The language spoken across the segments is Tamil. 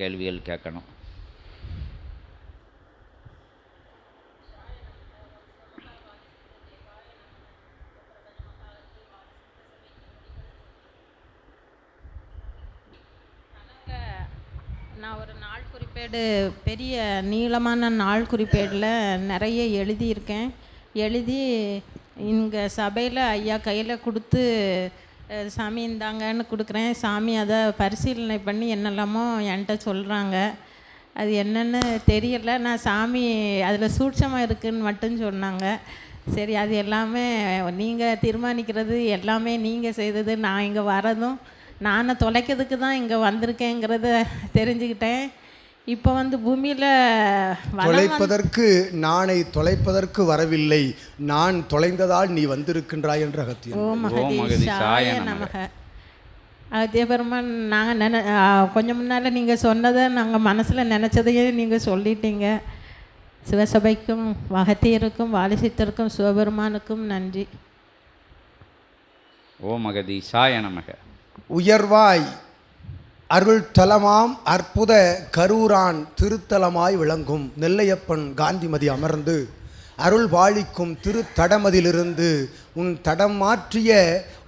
கேள்விகள் கேட்கணும். நான் ஒரு நாள் குறிப்பேடு, பெரிய நீளமான நாள் குறிப்பேடில் நிறைய எழுதியிருக்கேன். எழுதி இங்கே சபையில் ஐயா கையில் கொடுத்து சாமி இந்தாங்கன்னு கொடுக்குறேன். சாமி அதை பரிசீலனை பண்ணி என்னெல்லாமோ என்கிட்ட சொல்கிறாங்க. அது என்னென்னு தெரியல. நான் சாமி அதில் சூட்சமாக இருக்குதுன்னு மட்டும் சொன்னாங்க. சரி, அது எல்லாமே நீங்கள் தீர்மானிக்கிறது, எல்லாமே நீங்கள் செய்தது. நான் இங்கே வரதும் நானை தொலைக்கிறதுக்கு தான் இங்கே வந்திருக்கேங்கிறத தெரிஞ்சுக்கிட்டேன். இப்போ பூமியில் தொலைப்பதற்கு, நானை தொலைப்பதற்கு வரவில்லை, நான் தொலைந்ததால் நீ வந்திருக்கின்றாய் என்ற அகத்தியன். ஓ மகதீஷாய நமக. அகத்தியபெருமான், நாங்கள் கொஞ்சம் முன்னால் நீங்கள் சொன்னதை நாங்கள் மனசில் நினச்சதையே நீங்கள் சொல்லிட்டீங்க. சிவசபைக்கும் அகத்தியருக்கும் வாலிசித்தருக்கும் சிவபெருமானுக்கும் நன்றி. ஓ மகதீஷாய நமக. உயர்வாய் அருள் தலமாம் அற்புத கரூரான் திருத்தலமாய் விளங்கும் நெல்லையப்பன் காந்திமதி அமர்ந்து அருள் பாலிக்கும் திருத்தடமதிலிருந்து உன் தடம் மாற்றிய,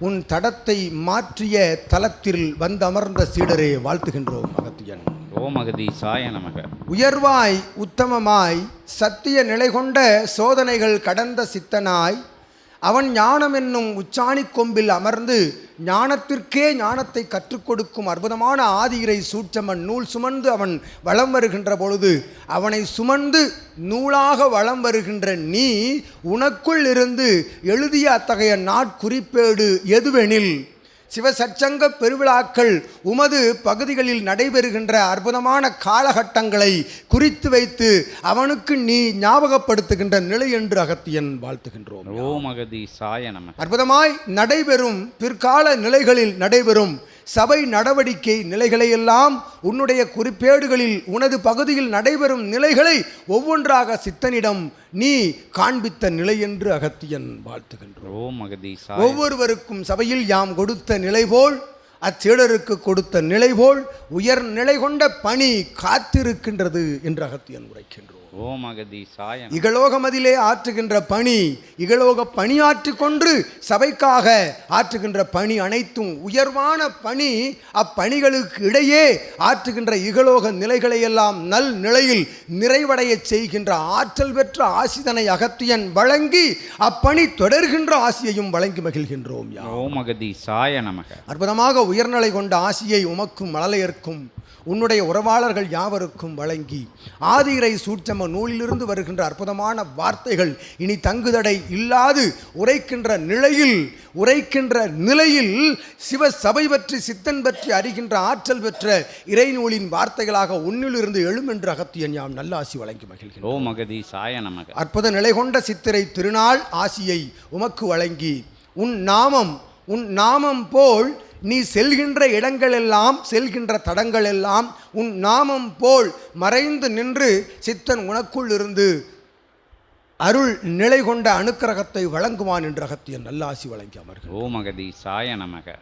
உன் தடத்தை மாற்றிய தலத்தில் வந்தமர்ந்த சீடரே வாழ்த்துகின்றோம் அகத்தியன். ஓ மகதீஷாய நமக. உயர்வாய் உத்தமமாய் சத்திய நிலை கொண்ட சோதனைகள் கடந்த சித்தனாய் அவன் ஞானம் என்னும் உச்சாணி கொம்பில் அமர்ந்து ஞானத்திற்கே ஞானத்தை கற்றுக் கொடுக்கும் அற்புதமான ஆதியிரை சூட்சமன் நூல் சுமந்து அவன் வலம் வருகின்ற பொழுது அவனை சுமந்து நூலாக வலம் வருகின்ற நீ உனக்குள் இருந்து எழுதிய அத்தகைய நாட்குறிப்பேடு எதுவெனில், சிவசச்சங்க பெருவிழாக்கள் உமது பகுதிகளில் நடைபெறுகின்ற அற்புதமான காலகட்டங்களை குறித்து வைத்து அவனுக்கு நீ ஞாபகப்படுத்துகின்ற நிலை என்று அகத்தியன் வாழ்த்துகின்றோம். ஓ மகதீஷாய நமக. அற்புதமாய் நடைபெறும் பிற்கால நிலைகளில் நடைபெறும் சபை நடவடிக்கை நிலைகளையெல்லாம் உன்னுடைய குறிப்பேடுகளில் உனது பகுதியில் நடைபெறும் நிலைகளை ஒவ்வொன்றாக சித்தனிடம் நீ காண்பித்த நிலை என்று அகத்தியன் வாழ்த்துகின்றோம். ஓ மகதீஷாய. ஒவ்வொருவருக்கும் சபையில் யாம் கொடுத்த நிலை போல் அச்சீடருக்கு கொடுத்த நிலை போல் உயர் நிலை கொண்ட பணி காத்திருக்கின்றது என்று அகத்தியன் உரைக்கின்றோம். ஓ மகதீஷாய. இகலோகமதிலே ஆற்றுகின்ற பணி, இகலோக பணியாற்றி கொண்டு சபைக்காக ஆற்றுகின்ற பணி அனைத்தும் உயர்வான பணி. அப்பணிகளுக்கு இடையே ஆற்றுகின்ற இகலோக நிலைகளையெல்லாம் நல் நிலையில் நிறைவடைய செய்கின்ற ஆற்றல் பெற்ற ஆசிதனை அகத்தியன் வழங்கி அப்பணி தொடர்கின்ற ஆசியையும் வழங்கி மகிழ்கின்றோம். ஓ மகதீஷாய நமக. அற்புதமாக உயர்நிலை கொண்ட ஆசியை உமக்கும் மழலையர்க்கும் உன்னுடைய உறவாளர்கள் யாவருக்கும் வழங்கி ஆதிரை சூட்சம நூலிலிருந்து வருகின்ற அற்புதமான வார்த்தைகள் இனி தங்குதடை இல்லாது உரைக்கின்ற நிலையில் சிவ சபை பற்றி சித்தன் பற்றி அறிகின்ற ஆற்றல் பெற்ற இறைநூலின் வார்த்தைகளாக உன்னிலிருந்து எழும் என்று அகத்தியன் யாம் நல்ல ஆசி வழங்கி மகிழ்கிறோம். ஓ மகதீஷாய நமக. அற்புத நிலை கொண்ட சித்திரை திருநாள் ஆசியை உமக்கு வழங்கி உன் நாமம் போல் நீ செல்கின்ற இடங்களெல்லாம், செல்கின்ற தடங்கள் எல்லாம் உன் நாமம் போல் மறைந்து நின்று சித்தன் உனக்குள் இருந்து அருள் நிலை கொண்ட அனுக்கிரகத்தை வழங்குவான் என்று அகத்தியன் நல்லாசி வழங்கி அமர்கிறார். ஓ மகதீஷாய நமக.